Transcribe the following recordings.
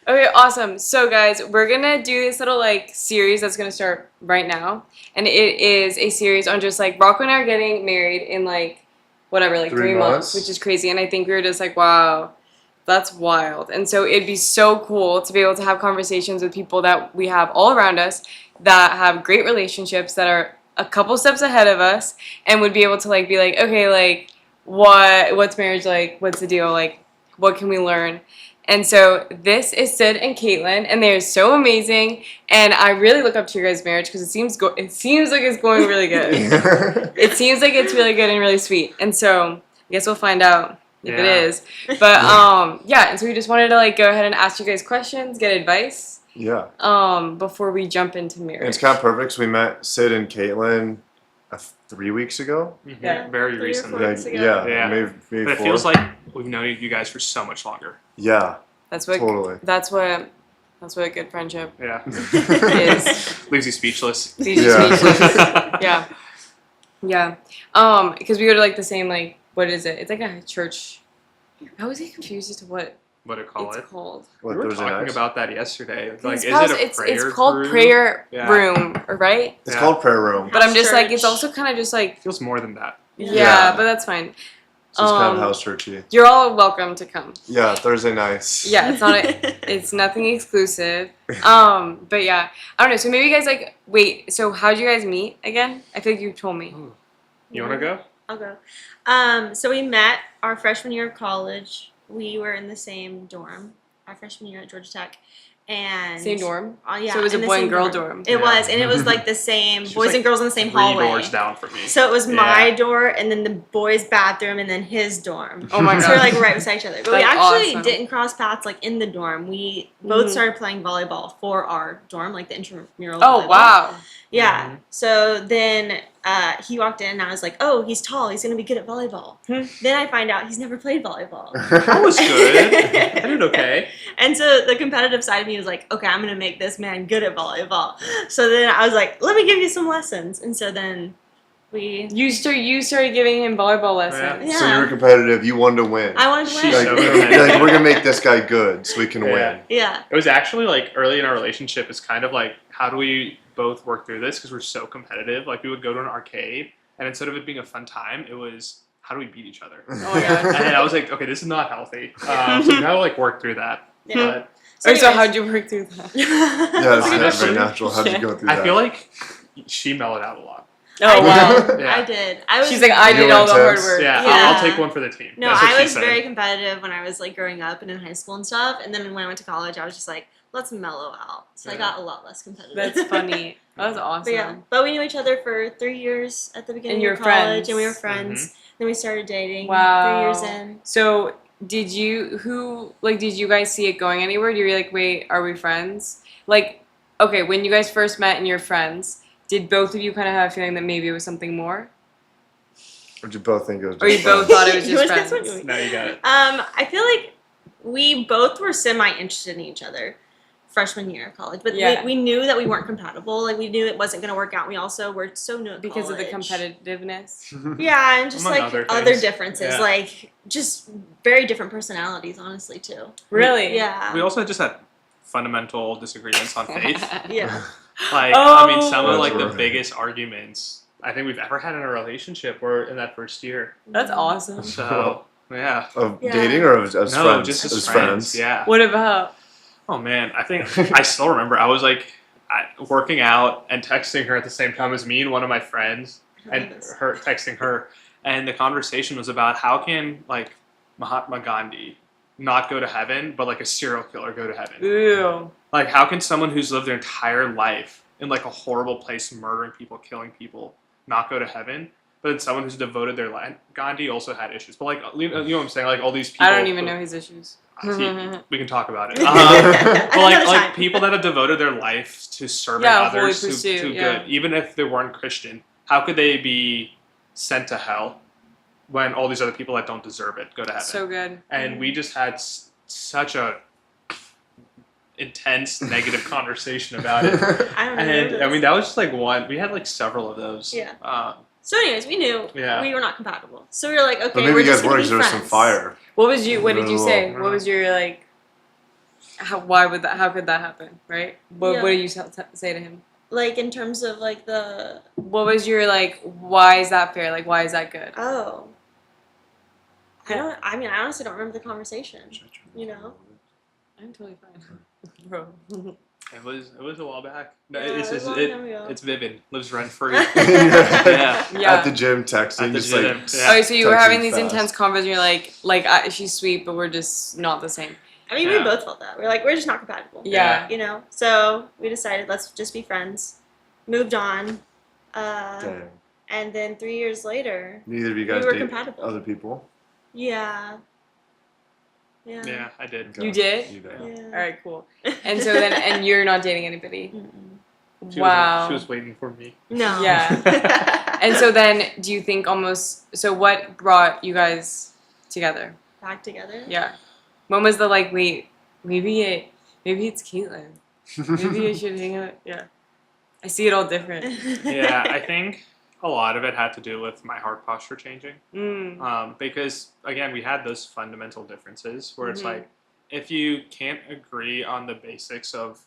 Okay, awesome. So, guys, we're gonna do this little series that's gonna start right now, and it is a series on just Rocco and I are getting married in whatever, 3 months, which is crazy. And I think we were just like, wow, that's wild. And so it'd be so cool to be able to have conversations with people that we have all around us that have great relationships that are a couple steps ahead of us, and would be able to be like, okay, what's marriage like? What's the deal? What can we learn? And so this is Sid and Caitlin, and they're so amazing. And I really look up to your guys' marriage because it seems like it's going really good. It seems like it's really good and really sweet. And so I guess we'll find out if it is. But yeah. And so we just wanted to go ahead and ask you guys questions, get advice. Yeah. Before we jump into marriage. And it's kind of perfect because we met Sid and Caitlin 3 weeks ago. Mm-hmm. Yeah, very recently. Yeah. Maybe but it 4. feels like we've known you guys for so much longer. Yeah. Totally. That's what a good friendship is. Leaves you speechless. Yeah. Yeah. Because we go to the same what is it? It's like a church. I always get confused as to what it called. We were talking about that yesterday. Is it it's called room? Prayer Room, right? It's called Prayer Room. But I'm just it's also kind of just it feels more than that. Yeah, but that's fine. So it's kind of house churchy. You're all welcome to come. Yeah, Thursday nights. Yeah, it's nothing exclusive. But yeah, I don't know. So maybe you guys wait. So how'd you guys meet again? I think you told me. You want to go? I'll go. So we met our freshman year of college. We were in the same dorm our freshman year at Georgia Tech. And same dorm? Yeah. So it was a boy and girl dorm. It was, and it was the same boys and girls in the same hallway. 3 doors down from me. So it was my door, and then the boys' bathroom, and then his dorm. Oh my god! So we're right beside each other. But we actually didn't cross paths in the dorm. We both started playing volleyball for our dorm, the intramural. Oh volleyball. wow! Yeah. Mm-hmm. So then he walked in, and I was like, "Oh, he's tall. He's gonna be good at volleyball." Then I find out he's never played volleyball. I was good. I did okay. And so the competitive side of me was like, "Okay, I'm gonna make this man good at volleyball." So then I was like, "Let me give you some lessons." And so then you started giving him volleyball lessons. Yeah. So you were competitive. You wanted to win. I wanted to win. We're gonna make this guy good so we can win. Yeah. It was actually early in our relationship. It's kind of how do we both work through this because we're so competitive. We would go to an arcade, and instead of it being a fun time, it was how do we beat each other? Oh my god! And I was like, okay, this is not healthy. So we gotta work through that. Yeah. But, so how'd you work through that? Yeah, it's not very natural. How'd you go through that? I feel like she mellowed out a lot. Oh wow! Yeah. I did. She's like, I did all the hard work. Yeah, I'll take one for the team. No, I was very competitive when I was growing up and in high school and stuff. And then when I went to college, I was just like, let's mellow out. So I got a lot less competitive. That's funny. That was awesome. But we knew each other for 3 years at the beginning of college, friends. and we were friends. Mm-hmm. Then we started dating. Wow. 3 years in. So did you guys see it going anywhere? Do you wait, are we friends? Okay, when you guys first met and you're friends, did both of you kind of have a feeling that maybe it was something more? Or did you both think it was just Or you both thought it was just friends? No, you got it. I feel like we both were semi-interested in each other freshman year of college. But we knew that we weren't compatible. We knew it wasn't going to work out. We also were so new at because college. of the competitiveness? Yeah, and just other differences. Yeah. Just very different personalities, honestly, too. Really? Yeah. We also just had fundamental disagreements on faith. Yeah. Some of the biggest arguments I think we've ever had in a relationship were in that first year. That's awesome. So, yeah. Of dating or as friends? No, just as friends. Yeah. What about? Oh, man. I think I still remember. I was working out and texting her at the same time as me and one of my friends and her texting her. And the conversation was about how can Mahatma Gandhi not go to heaven, but a serial killer go to heaven? Ew. How can someone who's lived their entire life in a horrible place, murdering people, killing people, not go to heaven? But then someone who's devoted their life, Gandhi also had issues. But you know what I'm saying? All these people. I don't even know his issues. We can talk about it. But people that have devoted their life to serving others to good, even if they weren't Christian, how could they be sent to hell when all these other people that don't deserve it go to heaven? So good. And we just had such a intense negative conversation about it. I mean, that was just one. We had several of those. Yeah. So anyways, we knew we were not compatible. So we were like, okay, but maybe we're you guys just going were to be because there was friends. some fire. What did you say? What was your How could that happen, right? What did you say to him? Like, in terms of, like, what was your, like, why is that fair? Like, why is that good? Oh. I honestly don't remember the conversation, you know? I'm totally fine. Bro. It was a while back. No, Yeah, it was a long time ago. it's vivid. Lives rent free. Yeah. Yeah. At the gym, texting, At the just gym, like. yeah. Oh, so you were having texting these fast. intense convos, and you're like, she's sweet, but we're just not the same. I mean, we both felt that. We're like, we're just not compatible. Yeah. You know? So we decided, let's just be friends. Moved on. Dang. And then 3 years later, Neither of you guys we were date compatible. other people? Yeah. Yeah, I did. Okay. You did? You did. Yeah. All right, cool. And so then, and you're not dating anybody? Mm-mm. Wow. She was waiting for me. No. Yeah. And so then, do you think so what brought you guys together? Back together? Yeah. When was the, like, wait, maybe it's Caitlin. Maybe I should hang out. Yeah. I see it all different. Yeah, I think a lot of it had to do with my heart posture changing. Mm. Because, again, we had those fundamental differences where it's Mhm. like, if you can't agree on the basics of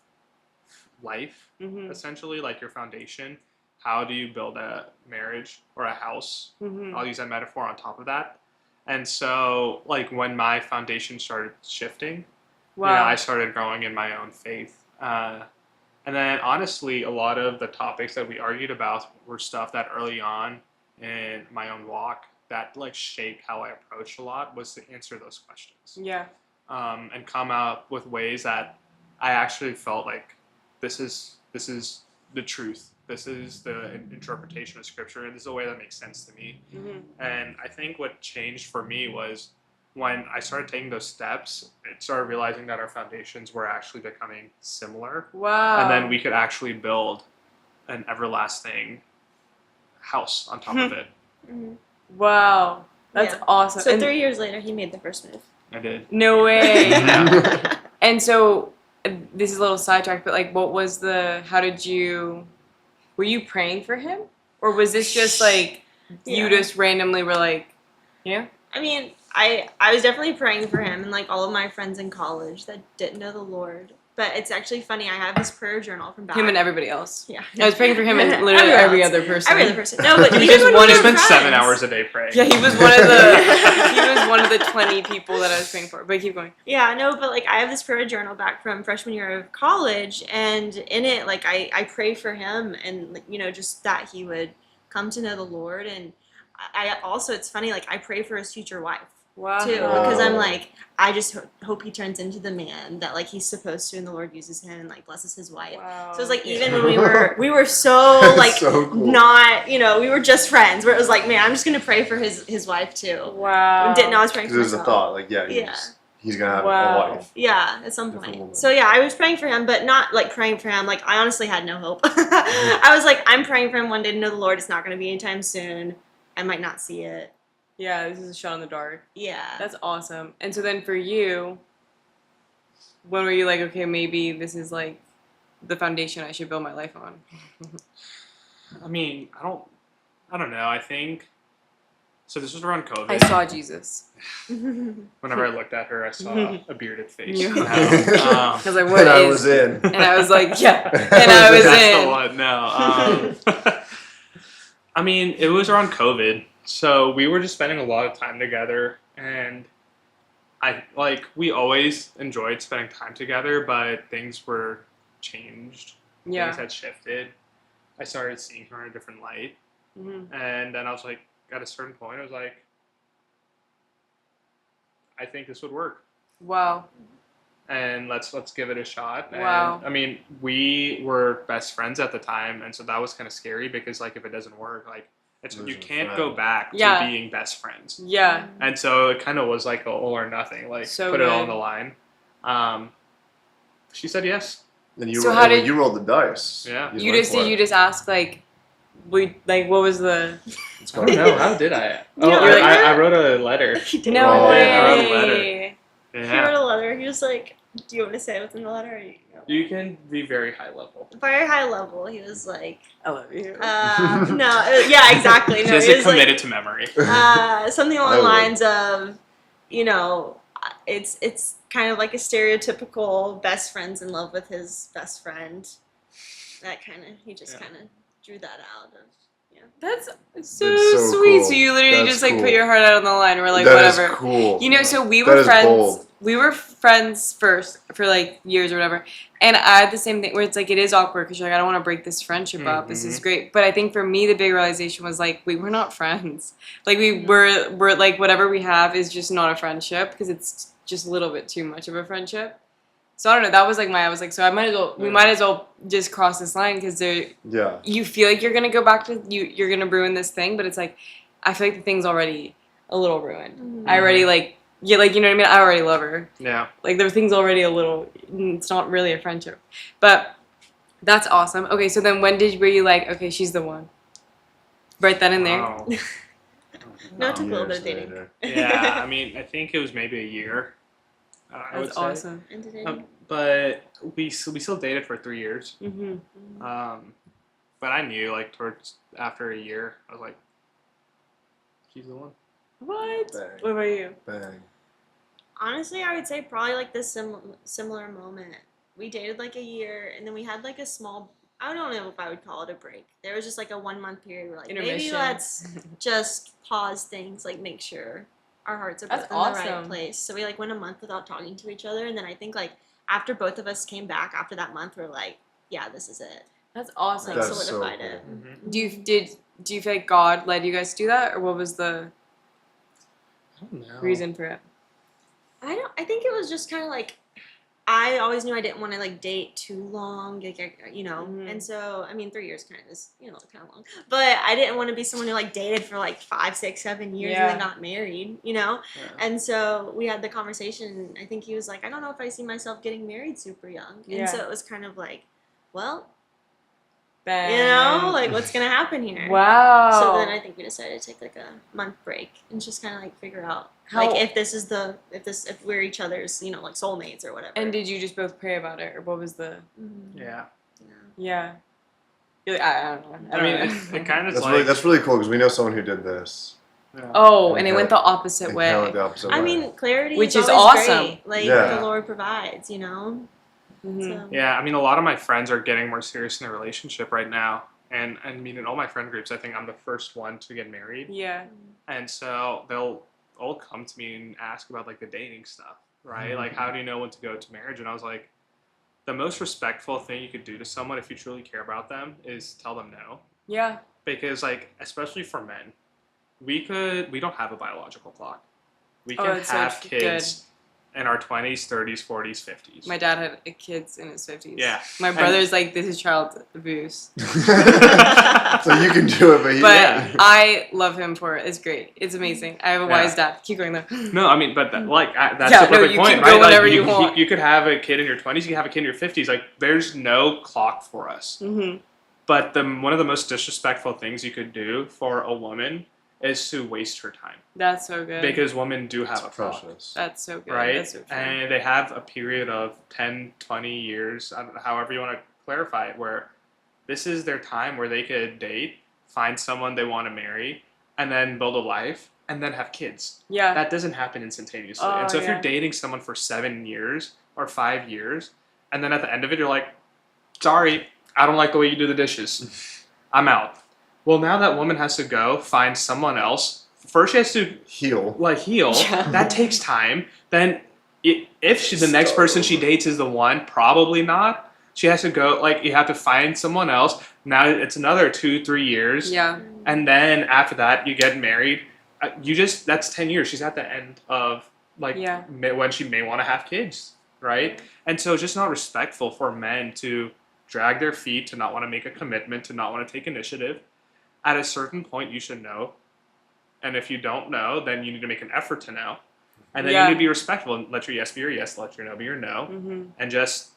life, Mm-hmm. essentially, like your foundation, how do you build a marriage or a house? Mm-hmm. I'll use that metaphor on top of that. And so, like, when my foundation started shifting, Wow. I started growing in my own faith. And then, honestly, a lot of the topics that we argued about were stuff that early on in my own walk that, like, shaped how I approached a lot, was to answer those questions. Yeah. And come out with ways that I actually felt like this is the truth. This is the interpretation of Scripture, and this is a way that makes sense to me. Mm-hmm. And I think what changed for me was when I started taking those steps, it started realizing that our foundations were actually becoming similar. Wow. And then we could actually build an everlasting house on top of it. Mhm. Wow. That's Yeah. awesome. So And 3 years later, he made the first move. I did. no way. Yeah. And so, this is a little sidetrack, but, like, were you praying for him? Or was this just, like, you Yeah. just randomly were like, yeah? I mean, I was definitely praying for him and, like, all of my friends in college that didn't know the Lord. But it's actually funny. I have this prayer journal from back. Him and everybody else. Yeah. I was praying for him and literally every other person. Every other person. No, but He even just when wanted we I were spent friends. 7 hours a day praying. Yeah, he was one of the 20 people that I was praying for. But keep going. Yeah, no, but, like, I have this prayer journal back from freshman year of college, and in it, like, I pray for him and, like, you know, just that he would come to know the Lord. And I also, it's funny, like, I pray for his future wife. Wow. Too, because I'm like, I just hope he turns into the man that, like, he's supposed to, and the Lord uses him and, like, blesses his wife. Wow. So it's like, even when we were so, like, So cool. not, you know, we were just friends, where it was like, man, I'm just gonna pray for his wife too. Wow. Didn't know I was praying for Because there's a myself. thought, like, yeah, Yeah. he's gonna have Wow. a wife. Yeah, at some Different point. woman. So yeah, I was praying for him, but not like praying for him. Like, I honestly had no hope. I was like, I'm praying for him one day to know the Lord. It's not gonna be anytime soon. I might not see it. Yeah, this is a shot in the dark. Yeah. That's awesome. And so then for you, when were you like, okay, maybe this is, like, the foundation I should build my life on? I mean, I don't know. I think, so this was around COVID. I saw Jesus. Whenever I looked at her, I saw a bearded face. Yeah. No, Because like, And what I is- was in. And I was like, yeah. And I was that's in. the one. No. I mean, it was around COVID, so we were just spending a lot of time together, and we always enjoyed spending time together, but things were changed. Yeah. Things had shifted. I started seeing her in a different light, Mm-hmm. and then I was like, at a certain point, I was like, I think this would work. Wow. And let's give it a shot. And, Wow. I mean, we were best friends at the time, and so that was kind of scary because, like, if it doesn't work, like, you Losing a can't friend. go back Yeah. to being best friends. Yeah. And so it kind of was like a all or nothing, like So put it all good. on the line. She said yes. Then you, So rolled, how did- you rolled the dice. Yeah. You went just for did it. you just ask, like, what was the... It's I don't know. How did I? Oh, You wrote I wrote a letter. He did. No Oh, way. yeah, I wrote a letter. He wrote Yeah. a letter. He was like, do you want me to say what's in the letter? Or you know? You can be very high level. Very high level. He was like, I love you. yeah, exactly. She No, has he it was like, committed to memory. something along I the would. lines of, you know, it's kind of like a stereotypical best friend's in love with his best friend. He just kind of drew that out of. That's so, That's so sweet. cool. So you literally That's just like cool. put your heart out on the line. We're like, That whatever. is cool. You know, so we That were is friends. bold. We were friends first for like years or whatever. And I had the same thing where it's like, it is awkward because you're like, I don't want to break this friendship up. This is great. But I think for me, the big realization was like, we were not friends. Like we're like, whatever we have is just not a friendship because it's just a little bit too much of a friendship. So I don't know. That was like I was like, so we might as well just cross this line because you feel like you're going to go back to, you're going to ruin this thing. But it's like, I feel like the thing's already a little ruined. Mm-hmm. I already like, you know what I mean? I already love her. Yeah. Like the thing's already a little, it's not really a friendship. But that's awesome. Okay, so then were you like, okay, she's the one? Right then and there? Wow. No, it took a little bit Years of dating. later. Yeah, I mean, I think it was maybe a year. I would That's say. awesome. Into dating. But we still dated for 3 years. Mm-hmm. But I knew like towards after a year, I was like, she's the one. What? Bang. What about you? Bang. Honestly, I would say probably like this similar moment. We dated like a year, and then we had like a small. I don't know if I would call it a break. There was just like a 1 month period where like maybe Intermission. let's just pause things, like make sure our hearts are That's both in the right awesome. place. So we like went a month without talking to each other, and then I think like after both of us came back after that month, we're like, yeah, this is it. That's awesome. Like That's so solidified cool. it. Mm-hmm. Do you feel like God led you guys to do that, or what was the I don't know. reason for it? I think it was just kind of like I always knew I didn't want to like date too long, like, Mhm. and so I mean 3 years kind of is kind of long, but I didn't want to be someone who like dated for like 5, 6, 7 years and then got married, Yeah. and so we had the conversation. I think he was like, I don't know if I see myself getting married super young, and so it was kind of like, well, Bang. like what's gonna happen here? Wow. So then I think we decided to take like a month break and just kind of like figure out How- like if we're each other's like soulmates or whatever. And did you just both pray about it, or what was the? Mhm. Yeah. Yeah. You're like, I don't know. I mean, know. it kind of That's really cool because we know someone who did this. Yeah. Oh, and it Yeah. went the opposite And way. kinda went the opposite I way. mean, clarity Which is is always awesome. great. Like Yeah. the Lord provides, Mhm. So, Yeah, I mean, a lot of my friends are getting more serious in their relationship right now. And I mean, in all my friend groups, I think I'm the first one to get married. Yeah. And so they'll all come to me and ask about like the dating stuff, right? Mhm. Like, how do you know when to go to marriage? And I was like, the most respectful thing you could do to someone if you truly care about them is tell them no. Yeah. Because like, especially for men, we don't have a biological clock. We Oh, can it's so have kids in our 20s, 30s, 40s, 50s. My dad had kids in his 50s. Yeah. My brother's like, this is child abuse. So you can do it, but But I love him for it. It's great. It's amazing. I have a wise dad. Keep going though. No, I mean, but that's Yeah, the perfect you point, can right? go whenever like, you want. You could have a kid in your 20s, you can have a kid in your 50s. Like, there's no clock for us. Mm-hmm. But one of the most disrespectful things you could do for a woman is to waste her time. That's so good. Because women do have a clock, precious. That's so good. right? That's so true. And they have a period of 10, 20 years, I don't know, however you want to clarify it, where this is their time where they could date, find someone they want to marry, and then build a life, and then have kids. Yeah. That doesn't happen instantaneously. Oh, And so if yeah. you're dating someone for 7 years or 5 years, and then at the end of it, you're like, sorry, I don't like the way you do the dishes. I'm out. Well, now that woman has to go find someone else. First, she has to Heal. heal. Yeah. That takes time. Then, if the next person she dates is the one, probably not. She has to go. Like, you have to find someone else. Now it's another 2-3 years. Yeah. And then after that, you get married. That's 10 years. She's at the end of Yeah. when she may want to have kids, right? And so it's just not respectful for men to drag their feet, to not want to make a commitment, to not want to take initiative. At a certain point, you should know. And if you don't know, then you need to make an effort to know. And then Yeah. you need to be respectful and let your yes be your yes, let your no be your no, Mm-hmm. and just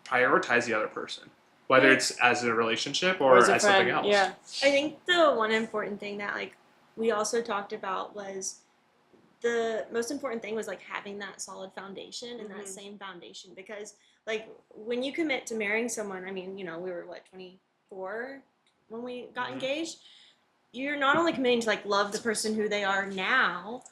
prioritize the other person, whether it's as a relationship or as as a something friend. else. Yeah. I think the one important thing that like we also talked about was the most important thing was like having that solid foundation and that Mhm. same foundation, because like when you commit to marrying someone, I mean, we were 24 when we got Mhm. engaged. You're not only committing to like love the person who they are now,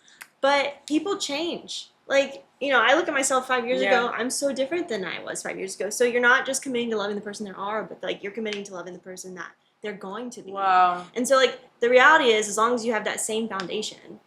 But people change. Like, I look at myself 5 years Yeah. ago. I'm so different than I was 5 years ago. So you're not just committing to loving the person they are, but like you're committing to loving the person that they're going to be. Wow. And so like the reality is, as long as you have that same foundation,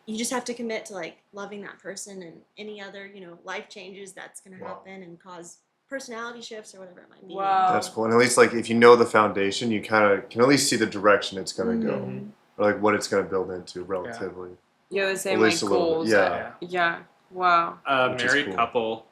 you just have to commit to like loving that person, and any other life changes that's going to happen and cause personality shifts or whatever it might be. Wow. That's cool. And at least like if you know the foundation, you kind of can at least see the direction it's gonna go, Mhm. or like what it's gonna build into relatively. You have the same At like least a little bit. goals. Yeah. Yeah. Wow. A Which is married cool. couple,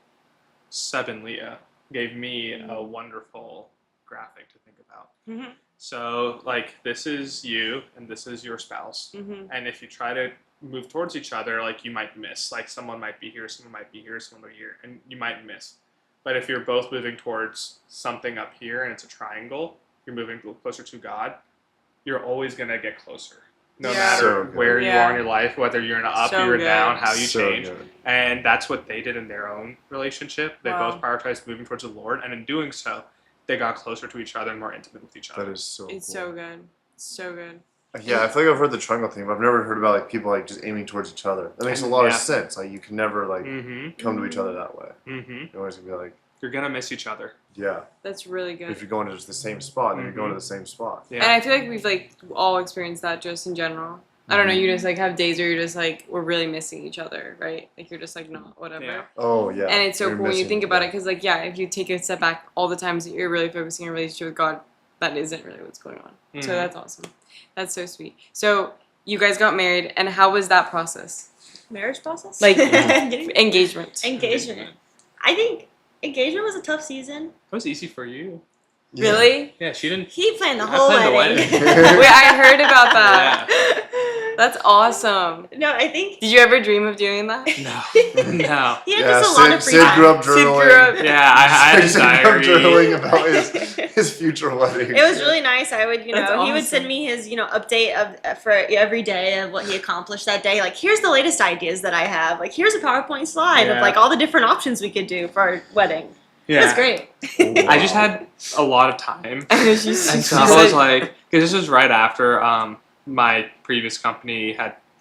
Seb and Leah, gave me a wonderful graphic to think about. Mm-hmm. So, like, this is you and this is your spouse. Mm-hmm. And if you try to move towards each other, like, you might miss. Like, someone might be here, someone might be here, someone might be here, and you might miss. But if you're both moving towards something up here and it's a triangle, you're moving closer to God, you're always going to get closer. No Yeah. matter So good. where you Yeah. are in your life, whether you're in an up So or good. down, how you So change. good. And that's what they did in their own relationship. They Wow. both prioritized moving towards the Lord, and in doing so, they got closer to each other and more intimate with each other. That is so It's cool. so good. So good. Yeah, I feel like I've heard the triangle thing, but I've never heard about like people like just aiming towards each other. That makes a lot of Yeah. sense. Like you can never like Mm-hmm. come to each other that way. Mm-hmm. You're always gonna be like, You're gonna miss each other. yeah. That's really good. If you're going to just the same spot, then you're going to Mhm. the same spot. And Yeah. I feel like we've like all experienced that just in general. I don't know, you just like have days where you're just like, we're really missing each other, right? Like you're just like, not, whatever. Yeah. Oh yeah. And it's so You're cool when you missing- think about yeah. it, because like, yeah, if you take a step back, all the times that you're really focusing on a relationship with God, that isn't really what's going on. So Mhm. that's awesome. That's so sweet. So you guys got married, and how was that process? Marriage process? Like- Getting- Engagement. engagement. I think engagement was a tough season. It was easy for you. Yeah. Really? Yeah, she didn't. He planned the I whole planned the wedding. Wait, I heard about that. That's awesome. No, I think Did you ever dream of doing that? No. No. he had Yeah, just a lot of free Sid time. grew up Sid grew journaling. up- Yeah, I had a Sid grew up diary. journaling about his future wedding. It was really nice. I would, That's he would send awesome. me his, update of for every day of what he accomplished that day. Like, here's the latest ideas that I have. Like, here's a PowerPoint slide of Yeah. like all the different options we could do for our wedding. It was Yeah. great. Oh, I just wow. had a lot of time. And then she And so she I said- was like, because this was right after my previous company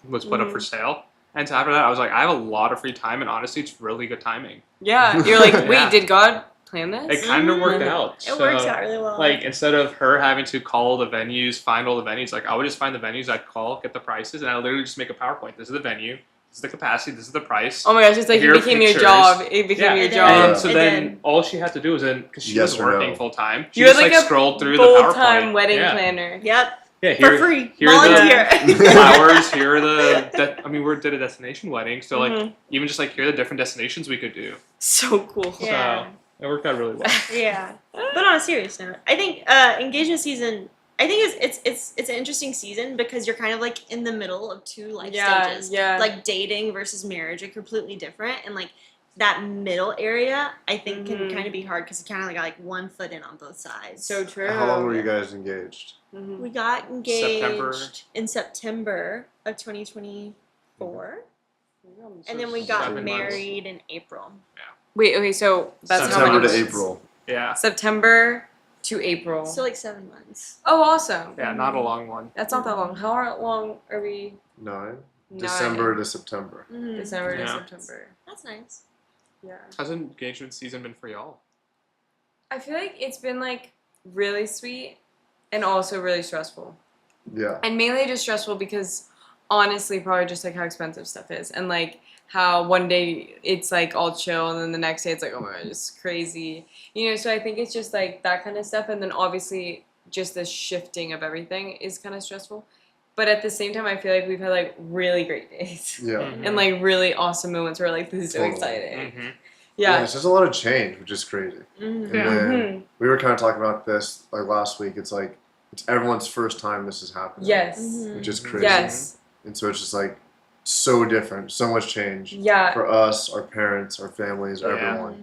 was put up for sale. And so after that, I was like, I have a lot of free time, and honestly, it's really good timing. yeah, you're like, wait, Yeah. did God plan this? It kind of worked Mhm. out. It works out really well. Like, instead of her having to call the venues, find all the venues, like, I would just find the venues, I'd call, get the prices, and I would literally just make a PowerPoint. This is the venue, this is the capacity, this is the price. Oh my gosh, it's like Here it are became your pictures. job. It became your it job. And Yeah. so It then did. all she had to do was because she Yes was or working no. full time, she You had just like a scrolled through the PowerPoint. full-time wedding yeah. planner. Yep. Yeah, For here, free. here are Volunteer. the flowers. Here are we did a destination wedding, so like Mhm. even just like here are the different destinations we could do. So cool. Yeah. So it worked out really well. Yeah. But on a serious note, I think engagement season. I think it's an interesting season because you're kind of like in the middle of two life stages. Yeah. Like dating versus marriage are completely different, and like that middle area, I think, can Mhm. kind of be hard because you kind of got like one foot in on both sides. So true. How long were you guys engaged? Mhm. We got engaged September. in September of 2024, and then we got 7 months. married in April. Wait, okay, so that's how September many to months? April. Yeah, September to April. So like 7 months. Oh, awesome. yeah, not a long one. That's not that long. How long are we? 9. Nine. December to September. Mhm. December to Yeah. September. That's nice. Yeah. How's engagement season been for y'all? I feel like it's been like really sweet and also really stressful. Yeah. And mainly just stressful because honestly, probably just like how expensive stuff is. And like how one day it's like all chill and then the next day it's like, oh my god, it's crazy. You know, so I think it's just like that kind of stuff. And then obviously just the shifting of everything is kind of stressful. But at the same time, I feel like we've had like really great days. Yeah. Mhm. And like really awesome moments where like this is so Totally. exciting. Mm-hmm. Yeah, Yeah. it's just a lot of change, which is crazy. Mhm. And Yeah. then Mhm. we were kind of talking about this like last week. It's like it's everyone's first time this is happening. Yes. Mhm. Which is crazy. Yes. And so it's just like so different, so much change Yeah. for us, our parents, our families, Yeah. everyone.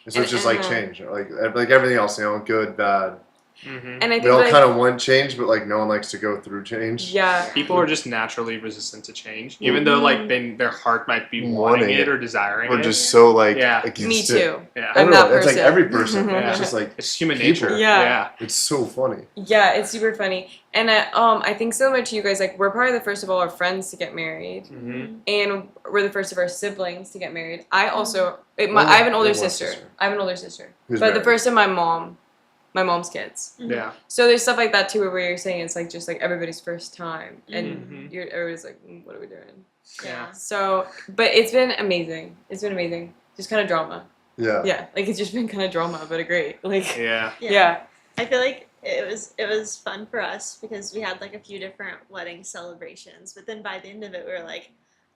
And so it's And- just like and, change, like everything else, good, bad. Mm-hmm. And I think We all like, kind of want change, but like no one likes to go through change. yeah. People are just naturally resistant to change, even though like their heart might be wanting it or desiring We're it. just so like Yeah. against Me it. too. Yeah. I'm that Everyone. It's like person. every person. Yeah. It's just like It's human people. nature. Yeah. It's so funny. Yeah, it's super funny. And I think so much you guys, like, we're probably the first of all our friends to get married. Mm-hmm. And we're the first of our siblings to get married. I also, I have an older sister. I have an older sister. Who's but married? the first of my mom's kids. Yeah. So there's stuff like that too, where you're saying it's like just like everybody's first time, and Mhm. everybody's like, what are we doing? Yeah. So, but it's been amazing. It's been amazing. Just kind of drama. Yeah. Yeah, like it's just been kind of drama, but great. Like, Yeah. yeah. I feel like it was fun for us because we had like a few different wedding celebrations, but then by the end of it, we were like,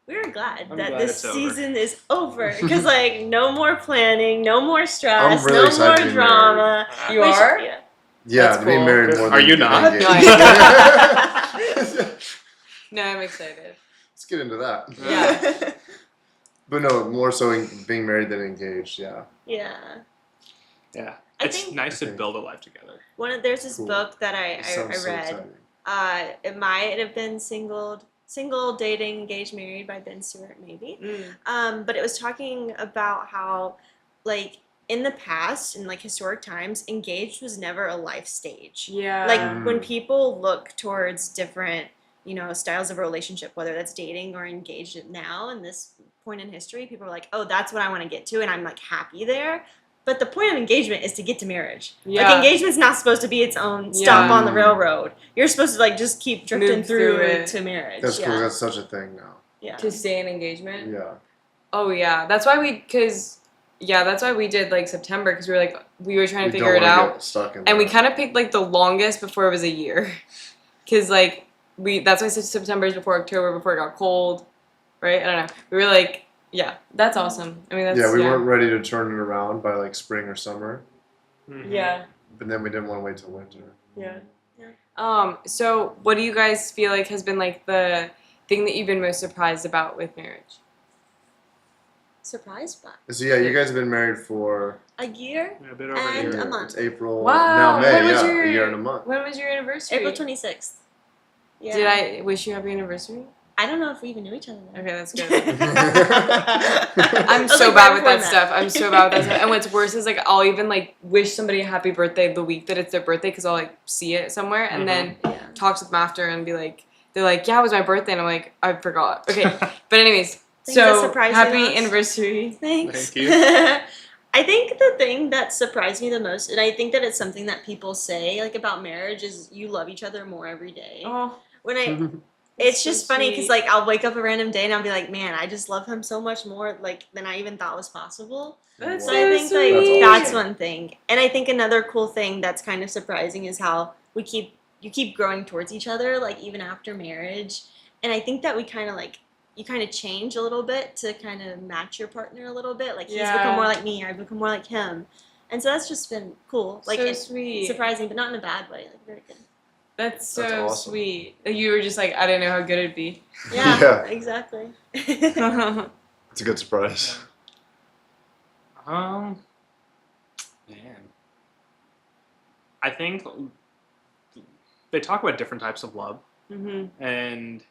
we were glad I'm that glad this it's over. season is over because like no more planning, no more stress, I'm really no excited to more be drama. You Which- are? Yeah. Yeah, That's to be cool. married more Are than you getting not? engaged. No, I'm excited. Let's get into that. Yeah. But no, more so being married than engaged. Yeah. Yeah. Yeah. I It's think- nice to build a life together. There's this Cool. book that It I sounds so read. exciting. It might have been single, dating, engaged, married by Ben Stewart, maybe. But it was talking about how, like, in the past, in like historic times, engaged was never a life stage. Yeah. Like when people look towards different, styles of a relationship, whether that's dating or engaged now in this point in history, people are like, oh, that's what I want to get to, and I'm like happy there. But the point of engagement is to get to marriage. Yeah. Like engagement's not supposed to be its own stop on the railroad. You're supposed to like just keep drifting Move through through it. to marriage. That's yeah. cool. That's such a thing now. Yeah. To stay in engagement. Yeah. Oh yeah, that's why we did like September because we were trying to We figure don't it wanna out, get stuck in and we that. kind of picked like the longest before it was a year, because like that's why I said September is before October, before it got cold, right? I don't know. We were like, yeah, that's awesome. I mean, that's Yeah, we weren't ready to turn it around by like spring or summer, Mhm. Yeah, but then we didn't want to wait till winter. yeah. Yeah. So what do you guys feel like has been like the thing that you've been most surprised about with marriage? Surprised by So yeah, you guys have been married for a year, Yeah, a bit over And a year. a month. It's April. Wow. Now May. When was Yeah, your- a year and a month. When was your anniversary? April 26th. Yeah. Did I wish you happy anniversary? I don't know if we even knew each other then. Okay, that's good. I I'm was, so like, bad right with before that stuff. I'm so bad with that stuff. And what's worse is like I'll even like wish somebody a happy birthday the week that it's their birthday because I'll like see it somewhere and then Yeah. talk to them after and be like, they're like, yeah, it was my birthday, and I'm like, I forgot. Okay, but anyways, Things that so surprise happy us. anniversary. Thanks. Thank you. I think the thing that surprised me the most, and I think that it's something that people say like about marriage, is you love each other more every day. Oh, When I, that's it's so just funny because sweet. like I'll wake up a random day and I'll be like, man, I just love him so much more like than I even thought was possible. That's So so I think like sweet. that's awesome. one thing, and I think another cool thing that's kind of surprising is how you keep growing towards each other like even after marriage, and I think that we kind of like you kind of change a little bit to kind of match your partner a little bit. Like he's Yeah. become more like me, I've become more like him, and so that's just been cool. Like so it's sweet. surprising, but not in a bad way. Like very good. That's so That's awesome. sweet. Like, you were just like, I didn't know how good it'd be. Yeah, Yeah. exactly. It's a good surprise. Man. I think they talk about different types of love, and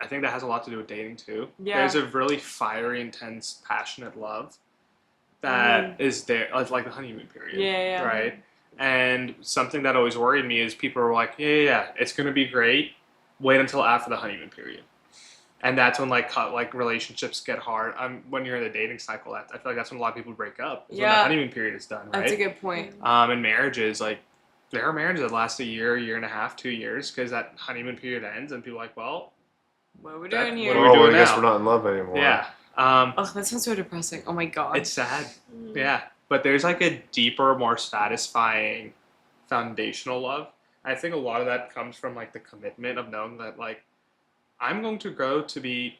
I think that has a lot to do with dating too. Yeah. There's a really fiery, intense, passionate love that is there, like the honeymoon period. Yeah. Right? And something that always worried me is people are like, yeah, it's going to be great. Wait until after the honeymoon period. And that's when like relationships get hard. When you're in the dating cycle, I feel like that's when a lot of people break up. Is when the Yeah. honeymoon period is done, right? That's a good point. And marriages, like there are marriages that last a year, year and a half, 2 years, because that honeymoon period ends, and people are like, well, What are we That- doing what here? are we Oh, doing I guess now? we're not in love anymore. yeah, Oh, that sounds so depressing. Oh my god. it's sad. Yeah, but there's like a deeper, more satisfying, foundational love. I think a lot of that comes from like the commitment of knowing that like I'm going to grow to be,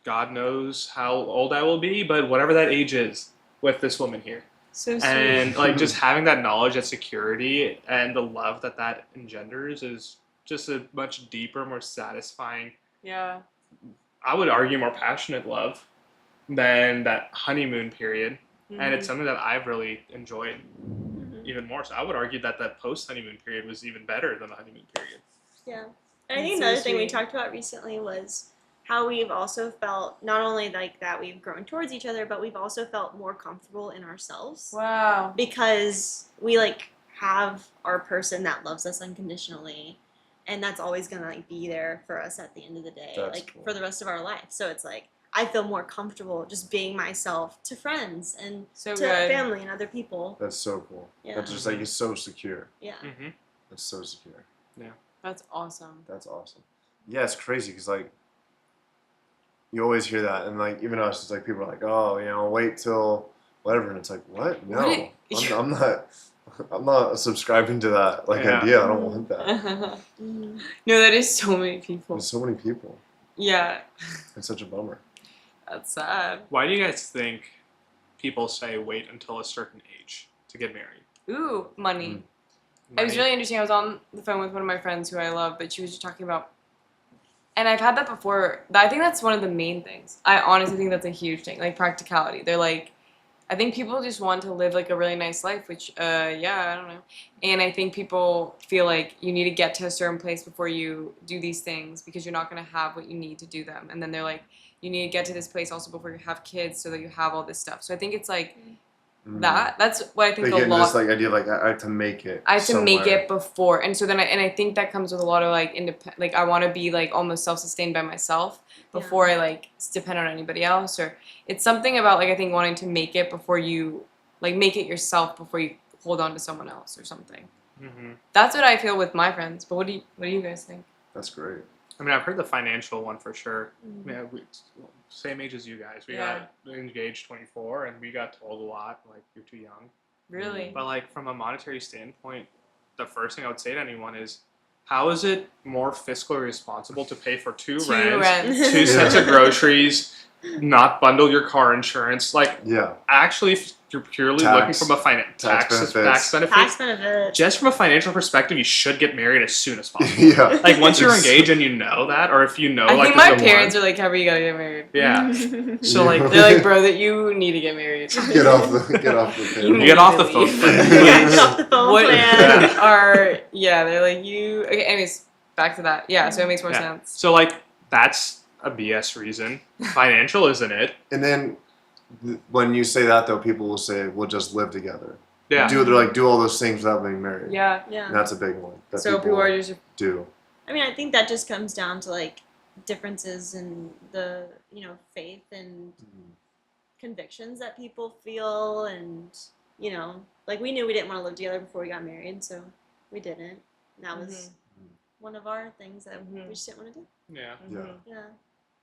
God knows how old I will be, but whatever that age is with this woman here. so sweet. And like just having that knowledge, that security, and the love that engenders is just a much deeper, more satisfying, Yeah. I would argue more passionate love than that honeymoon period. And it's something that I've really enjoyed. even more. So I would argue that that post honeymoon period was even better than the honeymoon period. Yeah. And I think That's so another thing we sweet. talked about recently was how we've also felt not only like that we've grown towards each other, but we've also felt more comfortable in ourselves Wow. because we like have our person that loves us unconditionally, and that's always gonna like be there for us at the end of the day, That's like cool. for the rest of our life. So it's like I feel more comfortable just being myself to friends and So to good. family and other people. That's so cool. Yeah. That's just like it's so secure. Yeah. Mm-hmm. That's so secure. That's awesome. That's awesome. Yeah, it's crazy because like you always hear that, and like even us, it's like people are like, oh, wait till whatever, and it's like, what? No, What? I'm not. I'm not subscribing to that Yeah. idea. I don't want that. Mhm. No, that is so many people. There's so many people. Yeah, It's such a bummer. that's sad. Why do you guys think people say wait until a certain age to get married? Ooh, money. Mm. It was Money? really interesting. I was on the phone with one of my friends who I love, but she was just talking about, and I've had that before. I think that's one of the main things. I honestly think that's a huge thing, like practicality. They're like, I think people just want to live like a really nice life, which, yeah, I don't know. And I think people feel like you need to get to a certain place before you do these things because you're not going to have what you need to do them. And then they're like, you need to get to this place also before you have kids so that you have all this stuff. So I think it's like that's what I think They a get into lot. this like idea of like I have to make it. I have to make somewhere. it before, and so then I think that comes with a lot of like like I want to be like almost self-sustained by myself before I like depend on anybody else, or it's something about like I think wanting to make it before you like make it yourself before you hold on to someone else or something. Mm-hmm. That's what I feel with my friends. But what do you guys think? That's great. I mean, I've heard the financial one for sure. Mhm. Yeah, same age as you guys. We Yeah. got engaged 24, and we got told a lot, like, you're too young. Really? But, like, from a monetary standpoint, the first thing I would say to anyone is, how is it more fiscally responsible to pay for two rents, two sets of groceries, not bundle your car insurance? Like, Yeah. actually, if you're purely Tax. looking from a tax benefit, Tax benefit. just from a financial perspective, you should get married as soon as possible. Yeah. Like, once you're It's- engaged and you know that, or if you know, I like, think this my is the parents one. are like, "However, you gotta get married." Yeah. So, like, They're like, "Bro, that you need to get married." Get off the You You get off the Really? phone. Yeah, get off the phone What plan. are they're like you. Okay, anyways, back to that. Yeah, so it makes more Yeah. sense. So, like, that's a BS reason. Financial isn't it? And then when you say that though, people will say, "We'll just live together." Yeah. Do all those things without being married. Yeah. And Yeah. that's a big one. That So people are just do. I mean, I think that just comes down to like differences in the, faith and convictions that people feel, and like we knew we didn't want to live together before we got married, so we didn't. And that was one of our things that we just didn't want to do. Yeah. Yeah. Yeah.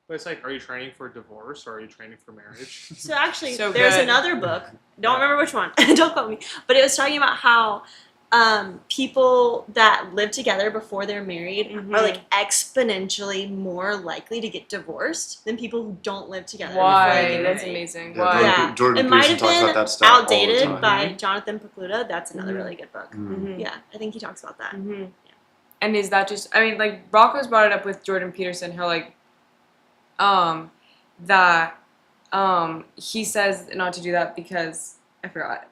But it's like, are you training for divorce or are you training for marriage? So actually, So there's good. another book. Don't remember which one. Don't quote me. But it was talking about how people that live together before they're married are like exponentially more likely to get divorced than people who don't live together. Before they Why? get That's married. amazing. Yeah, Why? Yeah. Jordan It might Peterson have talks been about that stat all the outdated time. by Jonathan Pokluda. That's another Mhm. really good book. Mm. Yeah, I think he talks about that. Mm-hmm. And is that just? I mean, like Rocco's brought it up with Jordan Peterson. How like, that, he says not to do that because I forgot.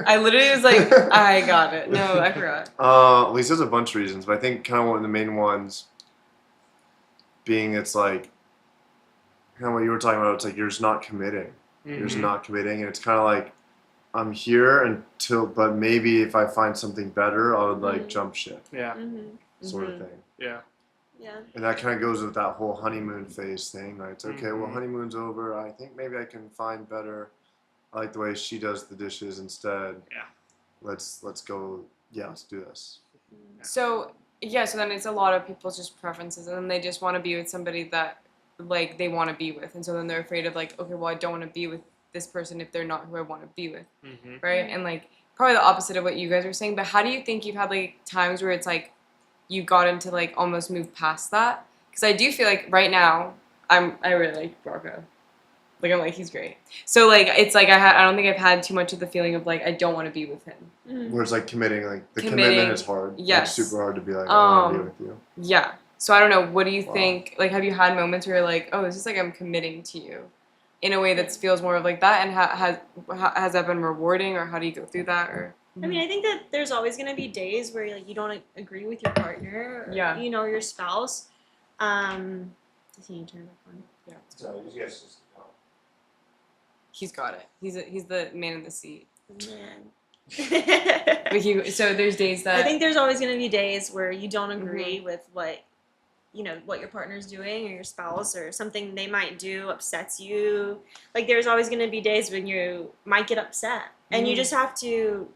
I literally was like, I got it. No, I forgot. Well, he says a bunch of reasons, but I think kind of one of the main ones being it's like kind of what you were talking about. It's like you're just not committing. You're just not committing, and it's kind of like I'm here until, but maybe if I find something better, I would like jump ship, Yeah. Mm-hmm. sort of thing. Yeah. Yeah. And that kind of goes with that whole honeymoon phase thing. Like, it's okay, well, Mhm. honeymoon's over. I think maybe I can find better. I like the way she does the dishes instead. Yeah. Let's go. Yeah, let's do this. So so then it's a lot of people's just preferences, and then they just want to be with somebody that like they want to be with, and so then they're afraid of like, okay, well, I don't want to be with this person if they're not who I want to be with, Mm-hmm. right? And like probably the opposite of what you guys were saying. But how do you think you've had like times where it's like you got into like almost move past that? Because I do feel like right now I really like Rocco. Like I'm like he's great. So like it's like I don't think I've had too much of the feeling of like I don't want to be with him. Mm-hmm. Where it's like committing, like the Committing, commitment is hard. yes. Like, super hard to be like, I want to be with you. Yeah. So I don't know. What do you Wow. think? Like, have you had moments where you're like, oh, this is like I'm committing to you, in a way that feels more of like that? And has that been rewarding, or how do you go through that? Or I mean, I think that there's always going to be days where like you don't agree with your partner, or, Yeah. you know, your spouse. Does he turn it on? Yeah. So you guys just. He's got it. He's the man in the seat. Man. But so there's days that I think there's always going to be days where you don't agree with what your partner's doing or your spouse, or something they might do upsets you. Like there's always going to be days when you might get upset, and you just have to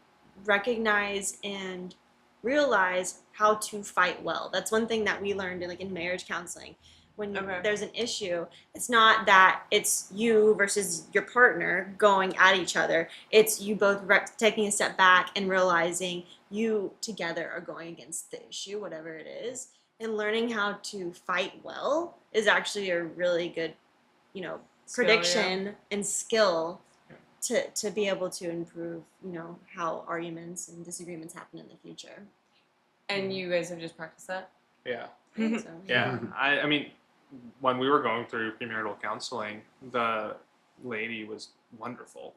recognize and realize how to fight well. That's one thing that we learned in marriage counseling. When there's an issue, it's not that it's you versus your partner going at each other. It's you both taking a step back and realizing you together are going against the issue, whatever it is. And learning how to fight well is actually a really good, prediction and skill to be able to improve, how arguments and disagreements happen in the future. And you guys have just practiced that? Yeah. I think so. Yeah. I mean, when we were going through premarital counseling, the lady was wonderful.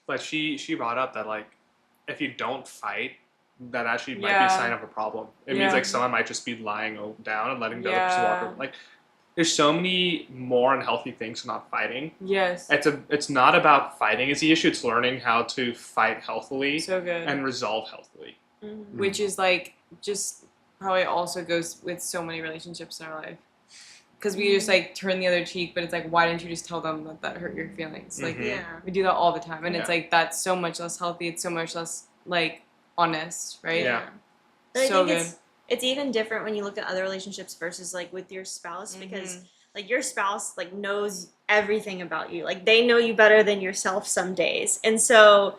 But she brought up that, like, if you don't fight, that actually might be a sign of a problem. It means, like, someone might just be lying down and letting the other person walk over. Like, there's so many more unhealthy things to not fighting. Yes. It's not about fighting is the issue. It's learning how to fight healthily and resolve healthily. Mm-hmm. Which is, like, just probably also goes with so many relationships in our life. Because we just, like, turn the other cheek, but it's like, why didn't you just tell them that hurt your feelings? Like, we do that all the time. And it's like, that's so much less healthy. It's so much less, like, honest, right? Yeah. But so I think good. It's even different when you look at other relationships versus, like, with your spouse, because, like, your spouse, like, knows everything about you. Like, they know you better than yourself some days. And so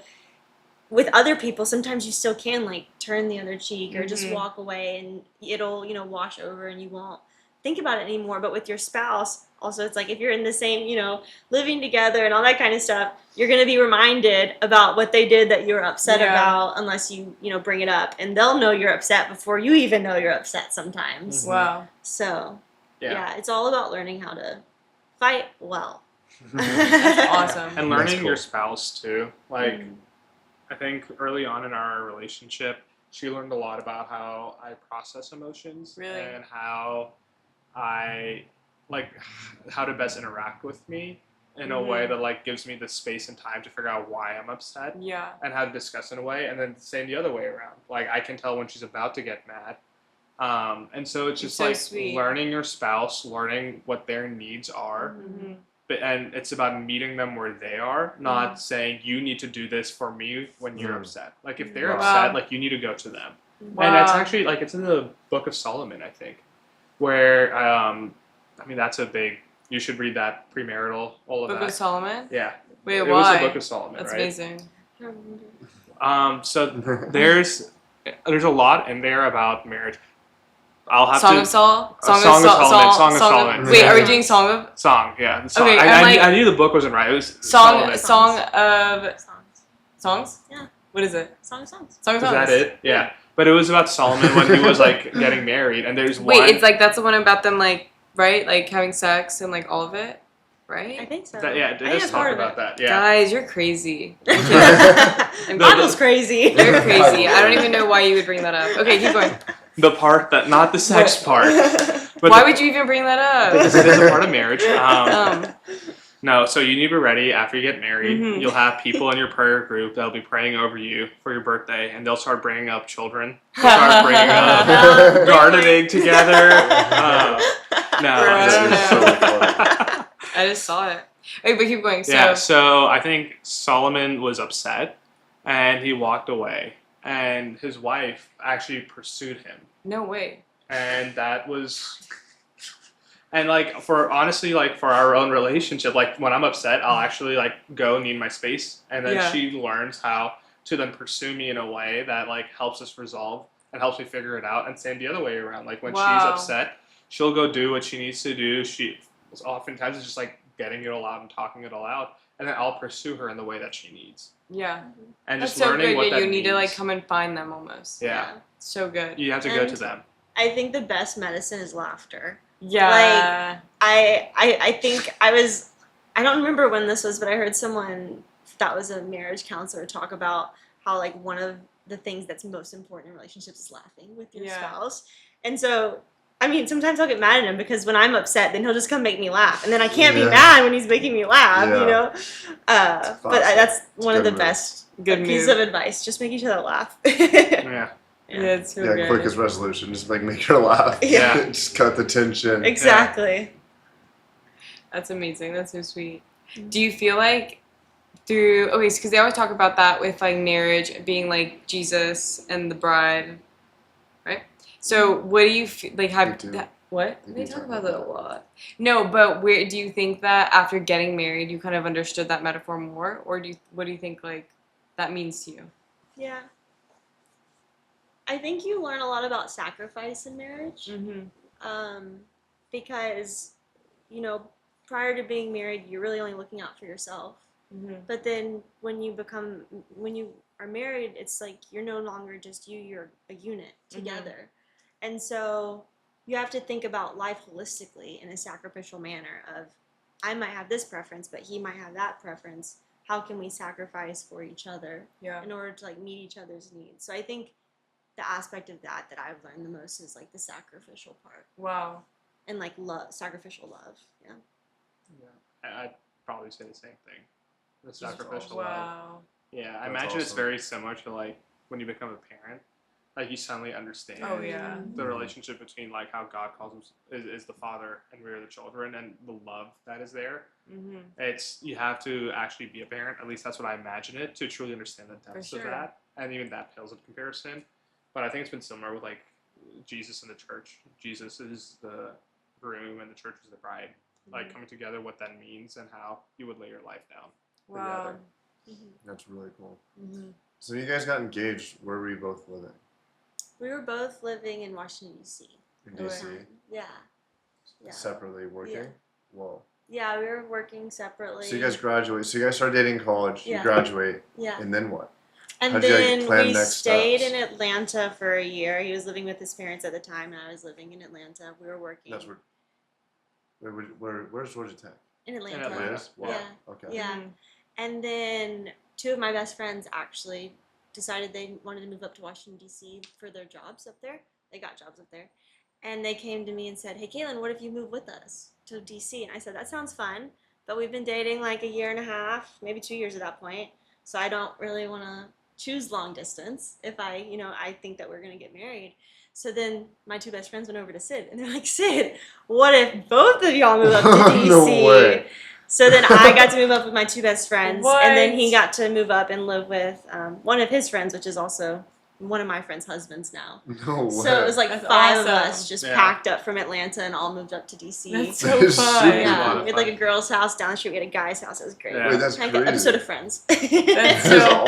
with other people, sometimes you still can, like, turn the other cheek or just walk away, and it'll, wash over and you won't think about it anymore. But with your spouse, also, it's like if you're in the same, living together and all that kind of stuff, you're going to be reminded about what they did that you're upset about, unless you, bring it up. And they'll know you're upset before you even know you're upset sometimes. Wow. So, it's all about learning how to fight well. That's awesome. And learning your spouse, too. Like, I think early on in our relationship, she learned a lot about how I process emotions. Really? And how how to best interact with me in a way that, like, gives me the space and time to figure out why I'm upset. Yeah. And how to discuss in a way, and then same the other way around. Like, I can tell when she's about to get mad. And so it's just like sweet. Learning your spouse, learning what their needs are. And it's about meeting them where they are, not saying you need to do this for me when you're upset. Like, if they're upset, like, you need to go to them. And it's actually, like, it's in the Book of Solomon, I think, where that's a big. You should read that premarital, all of that. Book of Solomon? Yeah. Wait, it why? was the Book of Solomon, That's right? amazing. So there's a lot in there about marriage. I'll have Song to. of Solomon. Song of Solomon. Wait, are we doing Song of? Song, yeah. The song. Okay, I knew the book wasn't right. It was Solomon. Song of songs. Yeah. What is it? Song of Songs. Song of Is songs. that it? Yeah. But it was about Solomon when he was, like, getting married, and there's one. Wait, it's like that's the one about them, like, right, like having sex and like all of it, right? I think so. It does talk about that. Yeah. Guys, you're crazy. Bible's crazy. You're crazy. I don't even know why you would bring that up. Okay, keep going. The part that, not the sex part. But why would you even bring that up? Because it is a part of marriage. No, so you need to be ready after you get married. You'll have people in your prayer group that'll be praying over you for your birthday, and they'll start bringing up children. They'll start bringing up gardening together. I just saw it. Okay, but keep going. So I think Solomon was upset, and he walked away, and his wife actually pursued him. No way. And that was... And, like, for our own relationship, like, when I'm upset, I'll actually, like, go need my space. And then she learns how to then pursue me in a way that, like, helps us resolve and helps me figure it out. And same the other way around. Like, when she's upset, she'll go do what she needs to do. She oftentimes is just, like, getting it all out and talking it all out. And then I'll pursue her in the way that she needs. Yeah. And that's just learning what that means. You need to, like, come and find them almost. Yeah. So good. You have to go to them. I think the best medicine is laughter. Yeah. Like, I think I don't remember when this was, but I heard someone that was a marriage counselor talk about how like one of the things that's most important in relationships is laughing with your Yeah. spouse. And so, I mean, sometimes I'll get mad at him because when I'm upset, then he'll just come make me laugh, and then I can't be mad when he's making me laugh, Yeah. you know. But that's one of the move. best Good piece move. of advice. Just make each other laugh. Yeah. Yeah, it's so good. Quickest resolution, just like make her laugh. Yeah. Just cut the tension. Exactly. That's amazing. That's so sweet. Do you feel like because they always talk about that with like marriage being like Jesus and the bride, right? So what do you feel like? What? They talk about that a lot. No, but where do you think that after getting married, you kind of understood that metaphor more, or what do you think like that means to you? Yeah. I think you learn a lot about sacrifice in marriage. Mm-hmm. Because, you know, prior to being married, you're really only looking out for yourself. Mm-hmm. But then when you are married, it's like you're no longer just you, you're a unit together. And so you have to think about life holistically in a sacrificial manner of, I might have this preference, but he might have that preference. How can we sacrifice for each other in order to like meet each other's needs? So I think the aspect of that I've learned the most is like the sacrificial part. Wow. And like love, sacrificial love. Yeah. I'd probably say the same thing. The sacrificial Wow. love. Yeah, I That's imagine it's awesome. very similar to like when you become a parent. Like you suddenly understand Oh yeah. the relationship between like how God calls him is the father and we are the children, and the love that is there. Mm-hmm. It's you have to actually be a parent. At least that's what I imagine it to truly understand the depths of sure. that, and even that pales in comparison. But I think it's been similar with like Jesus and the church. Jesus is the groom and the church is the bride. Like coming together, what that means, and how you would lay your life down Wow. together. That's really cool. Mm-hmm. So you guys got engaged. Where were you both living? We were both living in Washington, D.C. In Okay. DC? Yeah. Separately working? Yeah. Whoa. Yeah, we were working separately. So you guys graduate. So you guys start dating in college. Yeah. You graduate. Yeah. And then what? And How'd you guys then plan we next stayed steps? in Atlanta for a year. He was living with his parents at the time, and I was living in Atlanta. We were working. That's where's Georgia Tech? In Atlanta. In Atlanta. It is? Wow. Yeah. Okay. Yeah. Mm-hmm. And then two of my best friends actually decided they wanted to move up to Washington, D.C. for their jobs up there. They got jobs up there. And they came to me and said, hey, Kaylin, what if you move with us to D.C.? And I said, that sounds fun. But we've been dating like a year and a half, maybe 2 years at that point. So I don't really want to choose long distance if I think that we're going to get married. So then my two best friends went over to Sid. And they're like, Sid, what if both of y'all move up to D.C.? No way. So then I got to move up with my two best friends, What? and then he got to move up and live with one of his friends, which is also one of my friend's husbands now. No way. So it was like That's five of awesome. us just Yeah. packed up from Atlanta and all moved up to DC. That's That so is fun. super Yeah, fun. we had like a girl's house down the street. We had a guy's house. It was great. Yeah. Wait, that's Like crazy. an episode of Friends. That's That so is awesome.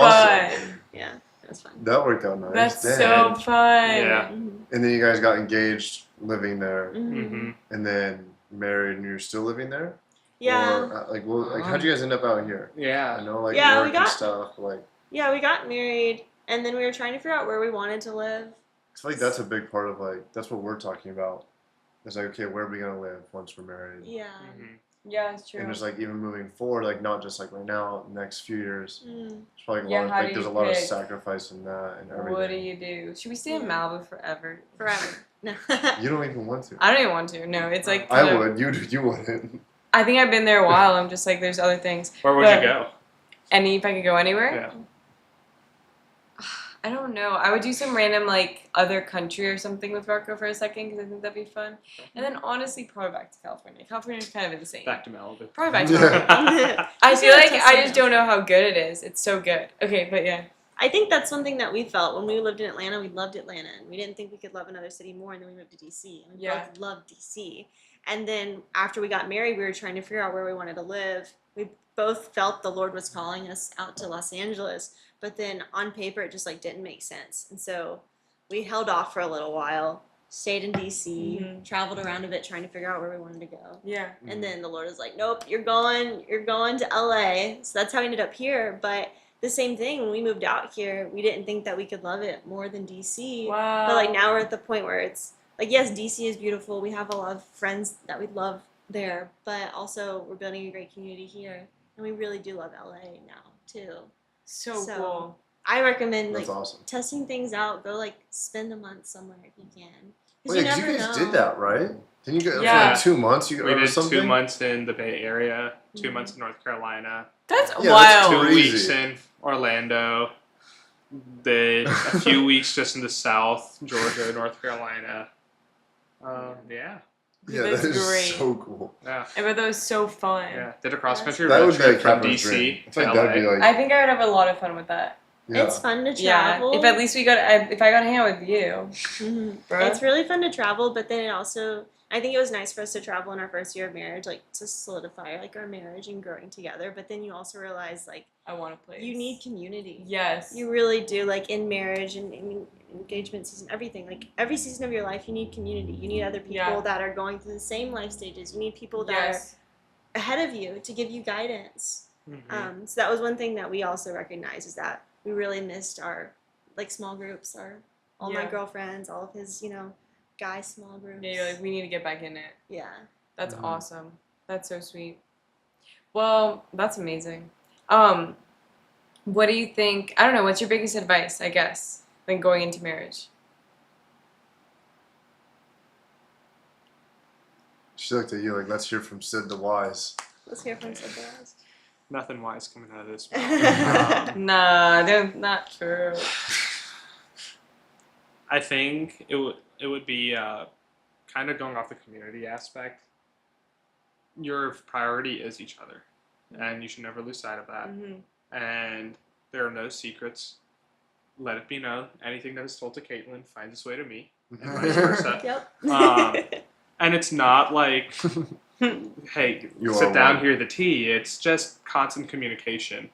fun. Yeah, it was fun. That worked out nice. That's Dang. so fun. Yeah. Mm-hmm. And then you guys got engaged, living there, Mm-hmm. and then married, and you're still living there? Yeah. Or, how'd you guys end up out here? Yeah. I know, like, Yeah, work we got- and stuff, but, like, Yeah, we got married, and then we were trying to figure out where we wanted to live. I feel like that's a big part of, like, that's what we're talking about. It's like, okay, where are we going to live once we're married? Yeah. Mm-hmm. Yeah, it's true. And just, like, even moving forward, like, not just, like, right now, next few years. Mm. There's probably Yeah, a lot of, how do like, there's you a lot of pick? sacrifice in that and everything. What do you do? Should we stay in Yeah. Malibu forever? Forever. No. You don't even want to. I don't even want to. No, it's like I kind of- would. You wouldn't. I think I've been there a while. I'm just like, there's other things. Where would But- you go? If I could go anywhere, Yeah. I don't know. I would do some random like other country or something with Rocco for a second because I think that'd be fun. And then honestly, probably back to California. California's kind of insane. Back to Malibu. Probably back to Yeah. California. I Just feel gotta like test I it just out. don't know how good it is. It's so good. Okay, but yeah. I think that's something that we felt when we lived in Atlanta. We loved Atlanta, and we didn't think we could love another city more. And then we moved to DC, and we Yeah. both loved DC. And then after we got married, we were trying to figure out where we wanted to live. We both felt the Lord was calling us out to Los Angeles, but then on paper it just like didn't make sense. And so we held off for a little while, stayed in DC, Mhm. traveled around a bit trying to figure out where we wanted to go. Yeah. And then the Lord was like, nope, you're going to LA. So that's how we ended up here. But the same thing, when we moved out here, we didn't think that we could love it more than DC. Wow. But like now we're at the point where it's like, yes, DC is beautiful. We have a lot of friends that we love there, but also we're building a great community here. And we really do love LA now too. So So- cool. I recommend That's like awesome. testing things out. Go like spend a month somewhere if you can. Well, yeah, 'cause you guys did that, right? Didn't you go for Yeah. like 2 months? You We or did something? 2 months in the Bay Area, 2 months in North Carolina, That's Yeah, wild. that's 2 crazy. weeks in Orlando, did a few weeks just in the South, Georgia, North Carolina. Yeah, Yeah, That's that is great. so cool. yeah, I bet that was so fun. yeah. Did a cross country That road would be trip like from Capra's dream. DC I to think LA. that'd be like, I think I would have a lot of fun with that. yeah. It's fun to Yeah, travel. if at least if I got to hang out with you, Mhm. bruh. It's really fun to travel, but then it also, I think it was nice for us to travel in our first year of marriage, like to solidify like our marriage and growing together. But then you also realize like I want to play. you need community. Yes. You really do, like in marriage and in engagement season, everything. Like every season of your life, you need community. You need other people Yeah. that are going through the same life stages. You need people that Yes. are ahead of you to give you guidance. Mhm. So that was one thing that we also recognized, is that we really missed our like small groups, all my Yeah. girlfriends, all of his guy small groups. Yeah, you're like, we need to get back in it. Yeah. That's Mhm. awesome. That's so sweet. Well, that's amazing. What do you think? I don't know. What's your biggest advice, I guess, when going into marriage? She looked at you like, let's hear from Sid the Wise. Let's hear from something else. Nothing wise coming out of this. Nah, they're not true. I think it would be kind of going off the community aspect. Your priority is each other, and you should never lose sight of that. Mm-hmm. And there are no secrets. Let it be known. Anything that is told to Caitlin finds its way to me, and vice versa. Yep. And it's not like, hey, You sit are down, one. hear the tea. It's just constant communication.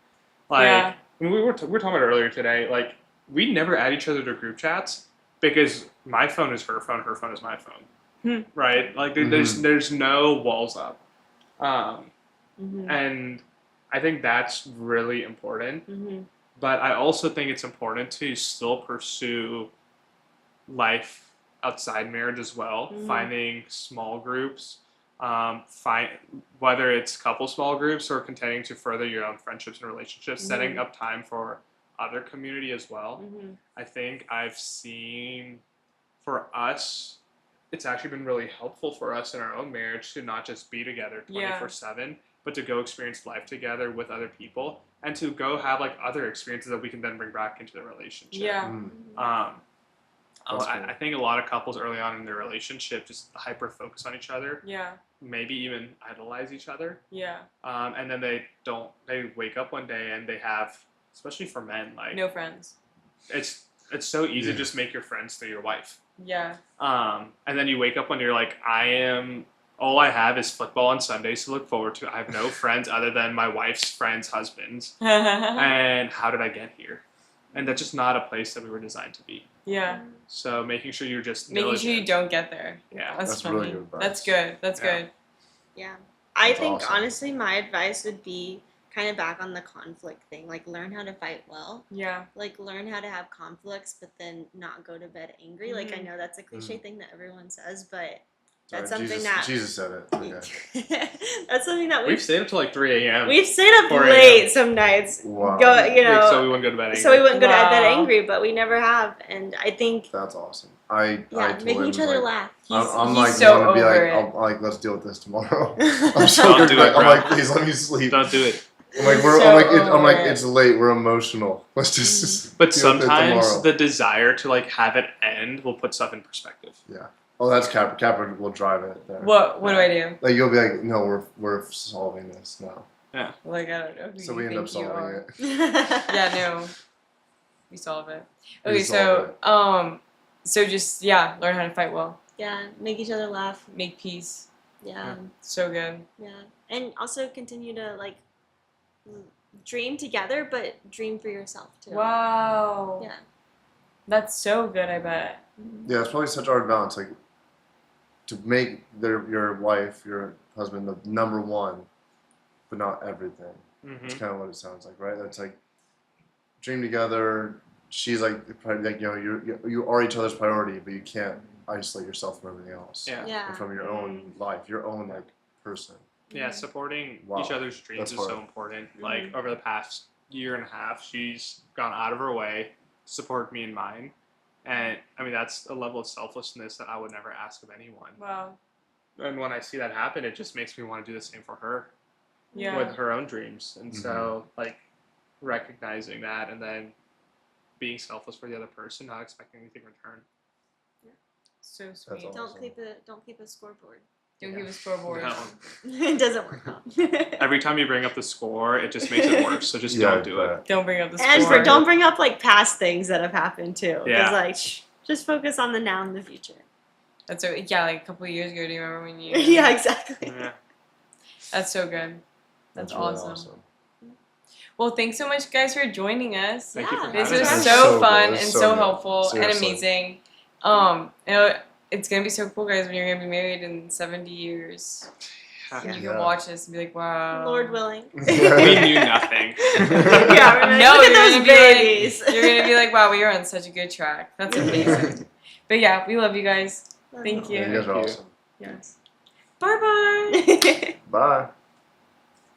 Like, Yeah. we were talking about it earlier today. Like, we never add each other to group chats because my phone is her phone is my phone. Right? Like, there's no walls up. Mm-hmm. And I think that's really important. Mm-hmm. But I also think it's important to still pursue life outside marriage as well, Mhm. finding small groups, whether it's couple small groups or continuing to further your own friendships and relationships, setting Mhm. up time for other community as well. Mm-hmm. I think I've seen for us, it's actually been really helpful for us in our own marriage to not just be together 24/7, but to go experience life together with other people and to go have like other experiences that we can then bring back into the relationship. Yeah. That's cool. I think a lot of couples early on in their relationship just hyper focus on each other, Yeah. maybe even idolize each other, Yeah. and then they wake up one day and they have, especially for men, like No friends. it's so easy Yeah. to just make your friends through your wife. Yeah. And then you wake up when you're like, all I have is football on Sundays to look forward to. I have no friends other than my wife's friends' husbands. And how did I get here? And that's just not a place that we were designed to be. Yeah. So making sure you're just Making sure you diligent. don't get there. Yeah. That's funny. really good advice. That's good. That's Yeah. good. Yeah. I That's think awesome. honestly my advice would be kind of back on the conflict thing. Like learn how to fight well. Yeah. Like learn how to have conflicts but then not go to bed angry. Like I Mhm. know that's a cliche thing that everyone says, but that's Sorry, something Jesus said it. Okay. that's something that We've stayed up till like 3 a.m. we've stayed up 4 late a.m. some nights. Wow. Go, so we wouldn't go to bed angry. so we wouldn't go to bed Wow. angry, but we never have. And I think That's awesome. I told making him, each other like, laugh. I'm He's like so want to be over like, it. I'm like, let's deal with this tomorrow. I'm so Don't good. do it, I'm bro. like, please let me sleep. Don't do it. I'm like, it's late. We're emotional. Let's just. But deal with it sometimes tomorrow. the desire to like have it end will put stuff in perspective. Oh, that's Capra. Capra will drive it there. What do I do? Like you'll be like, no, we're solving this now. Like, I don't know who So you we end up think you solving are. it. Yeah, no. We solve it. We Okay, solve so just learn how to fight well. Yeah, make each other laugh. Make peace. Yeah, So good. yeah, and also continue to like dream together, but dream for yourself too. Wow. Yeah. That's so good, I bet. Yeah, it's probably such a hard balance, like to make your wife, your husband, the number one, but not everything. Mm-hmm. It's kind of what it sounds like, right? That's like dream together. She's like, you are each other's priority, but you can't isolate yourself from everything else. Yeah. Yeah. And from your own life, your own like person. Yeah, supporting Wow. each other's dreams That's is hard. so important. Like over the past year and a half, she's gone out of her way to support me and mine. And I mean, that's a level of selflessness that I would never ask of anyone. Wow. And when I see that happen, it just makes me want to do the same for her Yeah. with her own dreams. And so, like, recognizing that and then being selfless for the other person, not expecting anything in return. So sweet. That's Don't awesome. don't keep a scoreboard. Don't give a scoreboard. No. It doesn't work out. Every time you bring up the score, it just makes it worse. So just don't do it. Don't bring up the score. And don't bring up like past things that have happened too. Yeah. Because like just focus on the now and the future. That's so, yeah, like a couple of years ago. Do you remember when you? Yeah, exactly. Yeah. That's so good. That's really awesome. Well, thanks so much, guys, for joining us. Thank you for This having was us. so So fun good. and So so good. helpful Seriously. and amazing. You know, it's gonna be so cool, guys, when you're gonna be married in 70 years. And you can Yeah. watch this and be like, wow. Lord willing. We knew nothing. Yeah, we're like, No, look you're at gonna those be like- babies. You're gonna be like, wow, we are on such a good track. That's amazing. But yeah, we love you guys. Thank you. Yeah, you guys are Thank you. awesome. Yes. Bye bye. Bye.